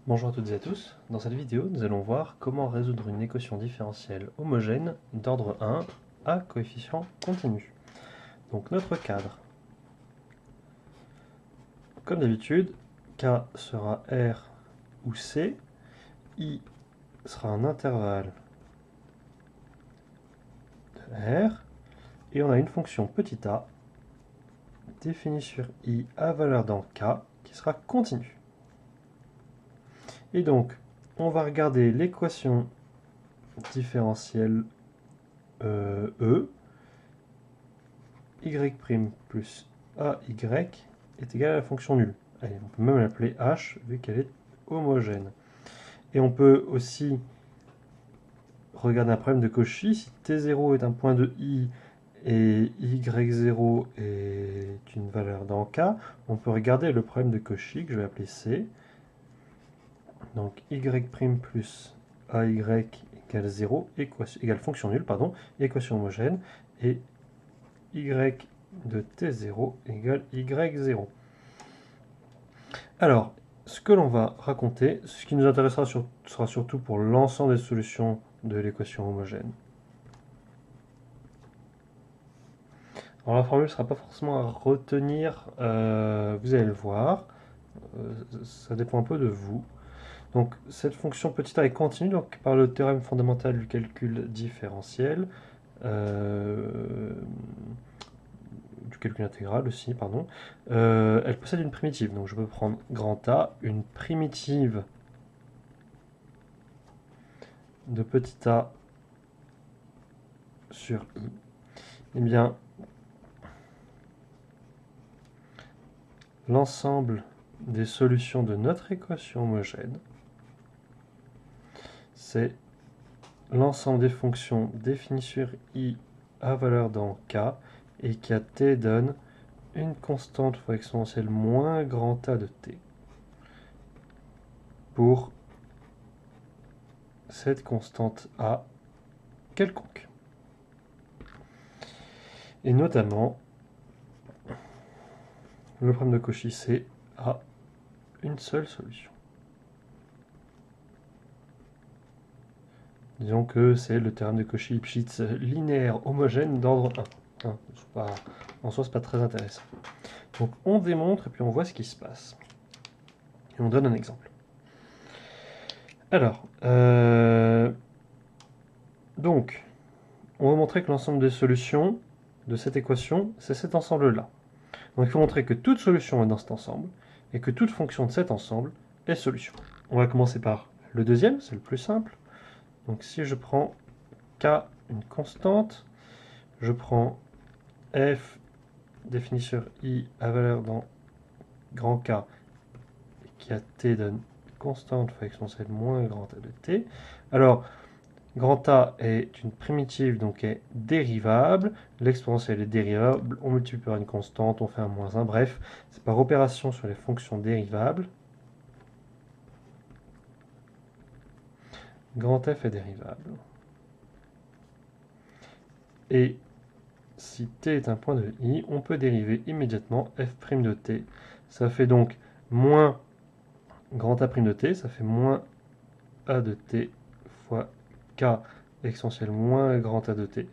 Bonjour à toutes et à tous, dans cette vidéo nous allons voir comment résoudre une équation différentielle homogène d'ordre 1 à coefficient continu. Donc notre cadre, comme d'habitude, K sera R ou C, I sera un intervalle de R, et on a une fonction petit a définie sur I à valeur dans K qui sera continue. Et donc on va regarder l'équation différentielle E, y' plus AY est égal à la fonction nulle. Allez, on peut même l'appeler H vu qu'elle est homogène. Et on peut aussi regarder un problème de Cauchy. Si T0 est un point de I et Y0 est une valeur dans K, on peut regarder le problème de Cauchy que je vais appeler C. Donc Y' plus AY égale 0, égale fonction nulle, pardon, équation homogène, et Y de T0 égale Y0. Alors, ce que l'on va raconter, ce qui nous intéressera sera surtout pour l'ensemble des solutions de l'équation homogène. Alors la formule ne sera pas forcément à retenir, vous allez le voir, ça dépend un peu de vous. Donc cette fonction petit a est continue donc, par le théorème fondamental du calcul différentiel. Du calcul intégral aussi, pardon, elle possède une primitive. Donc je peux prendre grand A, une primitive de petit a sur I. Eh bien, l'ensemble des solutions de notre équation homogène, c'est l'ensemble des fonctions définies sur I à valeur dans K et qui à T donne une constante fois exponentielle moins grand A de T pour cette constante A quelconque. Et notamment, le problème de Cauchy, c'est A une seule solution. Disons que c'est le théorème de Cauchy-Lipschitz linéaire homogène d'ordre 1. En soi, c'est pas très intéressant. Donc on démontre et puis on voit ce qui se passe. Et on donne un exemple. Alors, donc, on va montrer que l'ensemble des solutions de cette équation, c'est cet ensemble-là. Donc il faut montrer que toute solution est dans cet ensemble et que toute fonction de cet ensemble est solution. On va commencer par le deuxième, c'est le plus simple. Donc si je prends K, une constante, je prends F défini sur I à valeur dans grand K qui à T donne constante fois exponentielle moins grand A de T. Alors, grand A est une primitive, donc est dérivable. L'exponentielle est dérivable, on multiplie par une constante, on fait un moins 1. Bref, c'est par opération sur les fonctions dérivables. Grand F est dérivable. Et si t est un point de I, on peut dériver immédiatement f' de t. Ça fait donc moins grand A' de t, ça fait moins a de t fois k exponentielle moins grand A de t.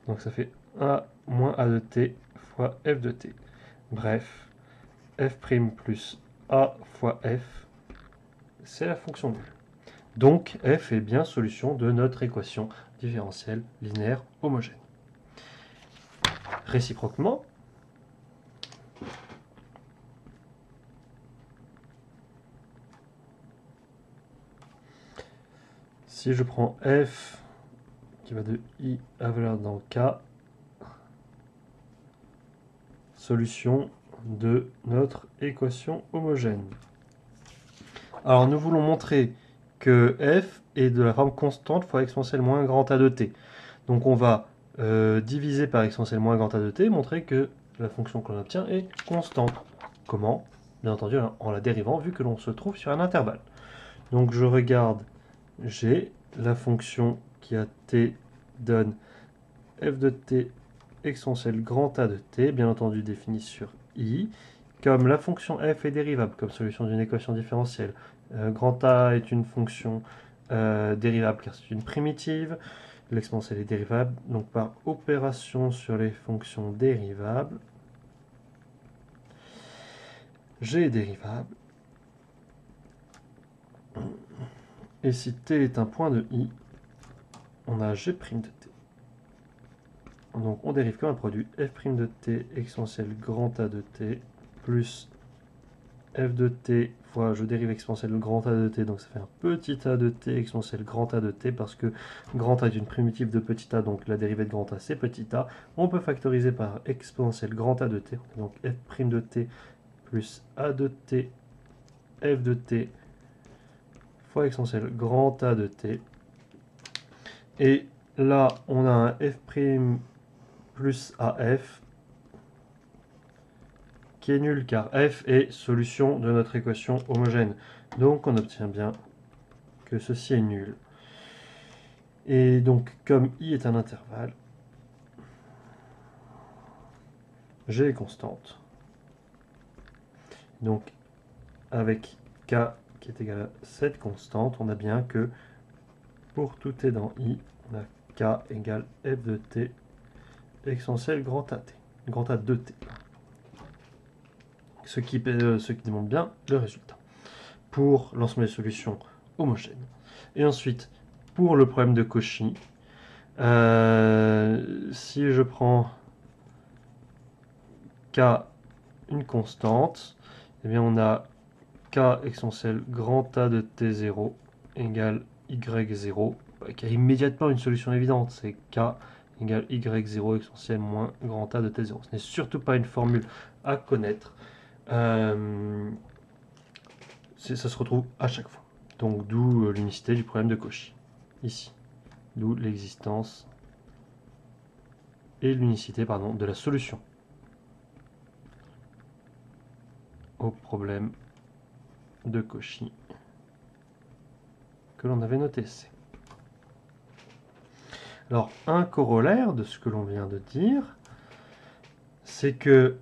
Donc ça fait a moins a de t fois f de t. Bref, f' plus a fois f, c'est la fonction nulle. Donc f est bien solution de notre équation différentielle linéaire homogène. Réciproquement, si je prends f qui va de I à valeur dans K, solution de notre équation homogène. Alors nous voulons montrer que f est de la forme constante fois exponentielle moins grand A de t. Donc on va diviser par exponentielle moins grand A de t, montrer que la fonction que l'on obtient est constante. Comment? Bien entendu en la dérivant vu que l'on se trouve sur un intervalle. Donc je regarde, j'ai la fonction qui à t donne f de t exponentielle grand A de t, bien entendu définie sur I. Comme la fonction f est dérivable comme solution d'une équation différentielle, Grand A est une fonction dérivable car c'est une primitive. L'exponentielle est dérivable. Donc par opération sur les fonctions dérivables, G est dérivable. Et si t est un point de i, on a g' de t. Donc on dérive comme un produit f' de t exponentielle grand A de t plus f de t fois je dérive exponentielle grand A de t, donc ça fait un petit a de t exponentielle grand A de t, parce que grand A est une primitive de petit a, donc la dérivée de grand A c'est petit a. On peut factoriser par exponentielle grand A de t, donc f' de t plus a de t f de t fois exponentielle grand A de t. Et là, on a un f' plus AF qui est nul car f est solution de notre équation homogène. Donc on obtient bien que ceci est nul. Et donc comme i est un intervalle, g est constante. Donc avec k qui est égal à cette constante, on a bien que pour tout t dans i, on a k égale f de t exponentielle grand A de t. Ce qui démontre bien le résultat pour l'ensemble des solutions homogènes. Et ensuite, pour le problème de Cauchy, si je prends k une constante, eh bien on a k exponentielle grand A de t0 égale y0, qui a immédiatement une solution évidente, c'est k égale y0 exponentielle moins grand A de t0. Ce n'est surtout pas une formule à connaître. Ça se retrouve à chaque fois. Donc d'où l'unicité du problème de Cauchy, ici. D'où l'existence et l'unicité de la solution au problème de Cauchy que l'on avait noté C. Alors, un corollaire de ce que l'on vient de dire, c'est que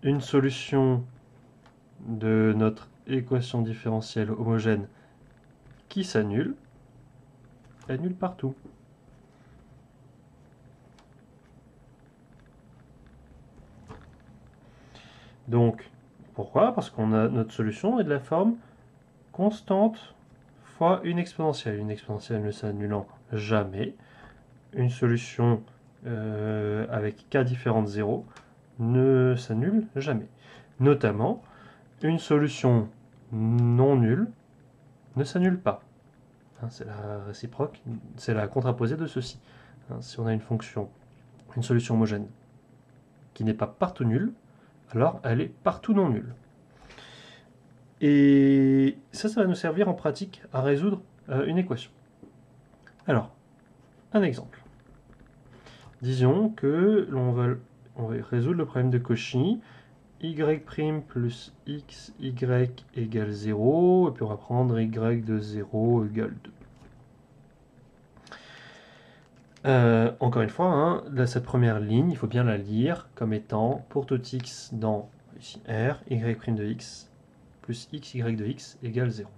une solution de notre équation différentielle homogène qui s'annule annule partout. Donc, pourquoi? Parce qu'on a notre solution est de la forme constante fois une exponentielle. Une exponentielle ne s'annulant jamais. Une solution avec k différent de 0 ne s'annule jamais. Notamment, une solution non nulle ne s'annule pas. C'est la réciproque, c'est la contraposée de ceci. Si on a une fonction, une solution homogène qui n'est pas partout nulle, alors elle est partout non nulle. Et ça va nous servir en pratique à résoudre une équation. Alors, un exemple. Disons que on va résoudre le problème de Cauchy. Y' plus x, y égale 0, et puis on va prendre y de 0 égale 2. Encore une fois, cette première ligne, il faut bien la lire comme étant pour tout x dans ici, R, y' de x plus x, y de x égale 0.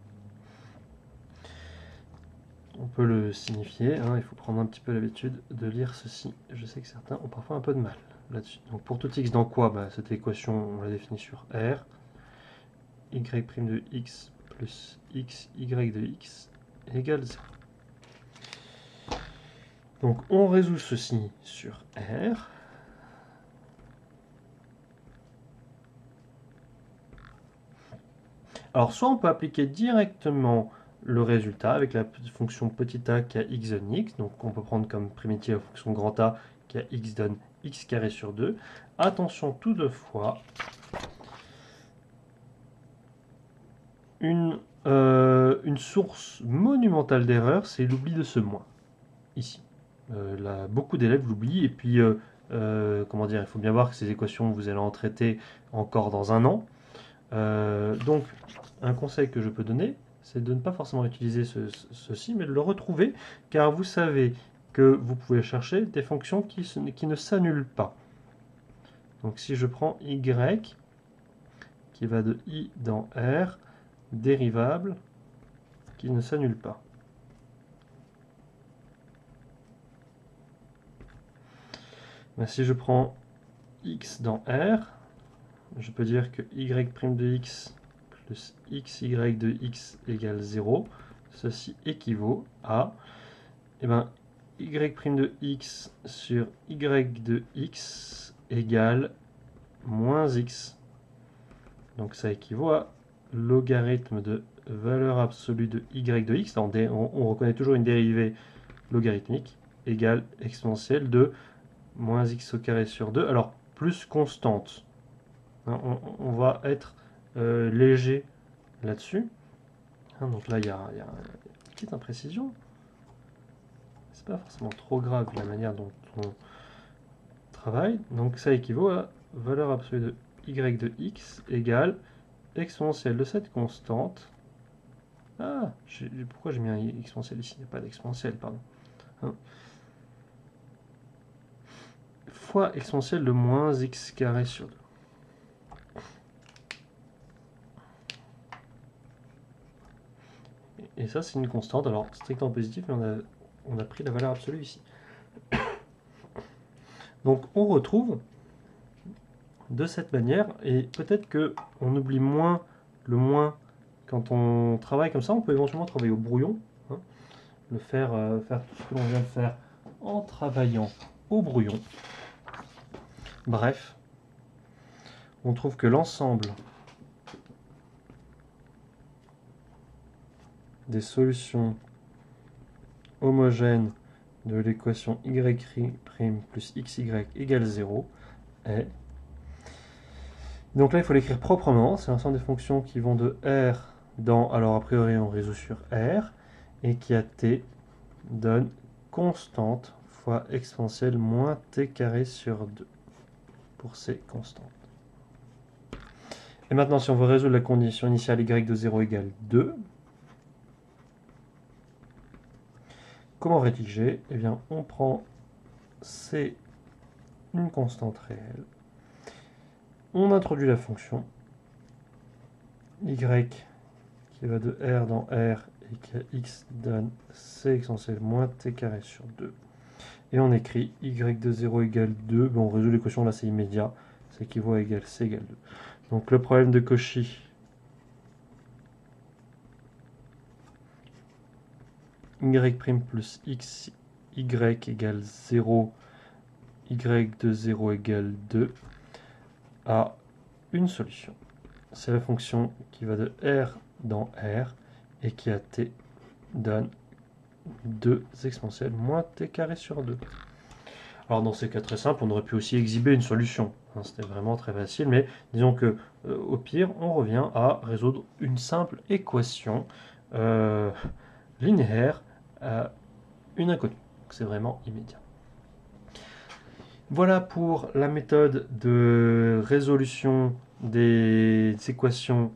On peut le signifier, il faut prendre un petit peu l'habitude de lire ceci. Je sais que certains ont parfois un peu de mal là-dessus. Donc pour tout x dans quoi? Cette équation, on la définit sur R. Y' de x plus x, y de x égale 0. Donc on résout ceci sur R. Alors soit on peut appliquer directement le résultat avec la fonction petit a qui a x donne x. Donc on peut prendre comme primitive la fonction grand A qui a x donne x carré sur 2. Attention toutefois, une source monumentale d'erreur, c'est l'oubli de ce moins, ici. Beaucoup d'élèves l'oublient, et puis, comment dire, il faut bien voir que ces équations, vous allez en traiter encore dans un an. Donc, un conseil que je peux donner, c'est de ne pas forcément utiliser ceci, mais de le retrouver, car vous savez que vous pouvez chercher des fonctions qui ne s'annulent pas. Donc si je prends y qui va de I dans R, dérivable qui ne s'annule pas. Ben, si je prends x dans R, je peux dire que y' de x plus xy de x égale 0. Ceci équivaut à y' de x sur y de x égale moins x. Donc ça équivaut à logarithme de valeur absolue de y de x. Là, on reconnaît toujours une dérivée logarithmique égale exponentielle de moins x au carré sur 2. Alors, plus constante. On va être léger là-dessus. Donc là, il y a une petite imprécision. C'est pas forcément trop grave la manière dont on travaille. Donc ça équivaut à valeur absolue de y de x égale exponentielle de cette constante. Ah, pourquoi j'ai mis un exponentiel ici? Il n'y a pas d'exponentielle, pardon. Fois exponentielle de moins x carré sur 2. Et ça, c'est une constante, alors strictement positive, mais on a pris la valeur absolue ici. Donc on retrouve de cette manière, et peut-être qu'on oublie moins le moins quand on travaille comme ça. On peut éventuellement travailler au brouillon, le faire tout ce que l'on vient de faire en travaillant au brouillon. Bref, on trouve que l'ensemble des solutions homogènes de l'équation y' plus xy égale 0 est... Donc là, il faut l'écrire proprement. C'est l'ensemble des fonctions qui vont de R dans... Alors, a priori, on résout sur R. Et qui à t donne constante fois exponentielle moins t carré sur 2 pour ces constantes. Et maintenant, si on veut résoudre la condition initiale y de 0 égale 2, comment rédiger? Eh bien, on prend C, une constante réelle. On introduit la fonction y qui va de R dans R et qui a x donne C exponentielle moins t carré sur 2. Et on écrit y de 0 égale 2. Bon, on résout l'équation, là c'est immédiat. Ça équivaut à égal C égale 2. Donc le problème de Cauchy, y' plus xy égale 0, y de 0 égale 2, a une solution. C'est la fonction qui va de R dans R et qui à t donne 2 exponentielle moins t carré sur 2. Alors dans ces cas très simples, on aurait pu aussi exhiber une solution. C'était vraiment très facile, mais disons que au pire, on revient à résoudre une simple équation linéaire à une inconnue. C'est vraiment immédiat. Voilà pour la méthode de résolution des équations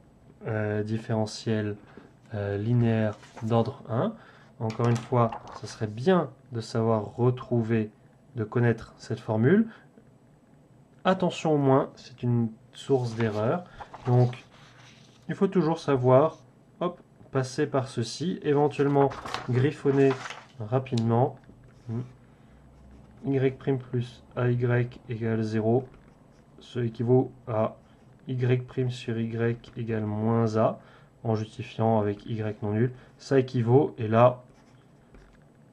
différentielles linéaires d'ordre 1. Encore une fois, ce serait bien de savoir retrouver, de connaître cette formule. Attention au moins, c'est une source d'erreur. Donc, il faut toujours savoir, hop, passer par ceci, éventuellement griffonner rapidement. Y' plus AY égale 0, ce équivaut à Y' sur Y égale moins A, en justifiant avec Y non nul. Ça équivaut, et là,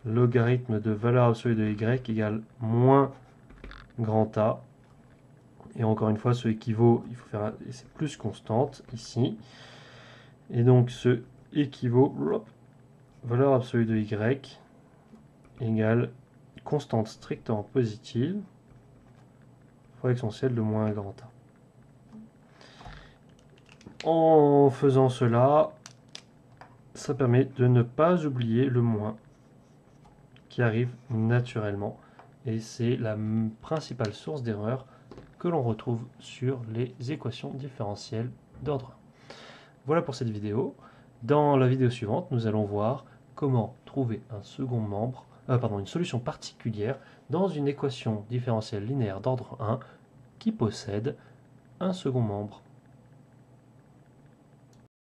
logarithme de valeur absolue de Y égale moins grand A. Et encore une fois, ce équivaut, il faut faire, c'est plus constante ici. Et donc ce équivaut, valeur absolue de Y égale constante strictement positive fois exponentielle de moins grand A. En faisant cela, ça permet de ne pas oublier le moins qui arrive naturellement. Et c'est la principale source d'erreur que l'on retrouve sur les équations différentielles d'ordre 1. Voilà pour cette vidéo. Dans la vidéo suivante, nous allons voir comment trouver un second membre, une solution particulière dans une équation différentielle linéaire d'ordre 1 qui possède un second membre.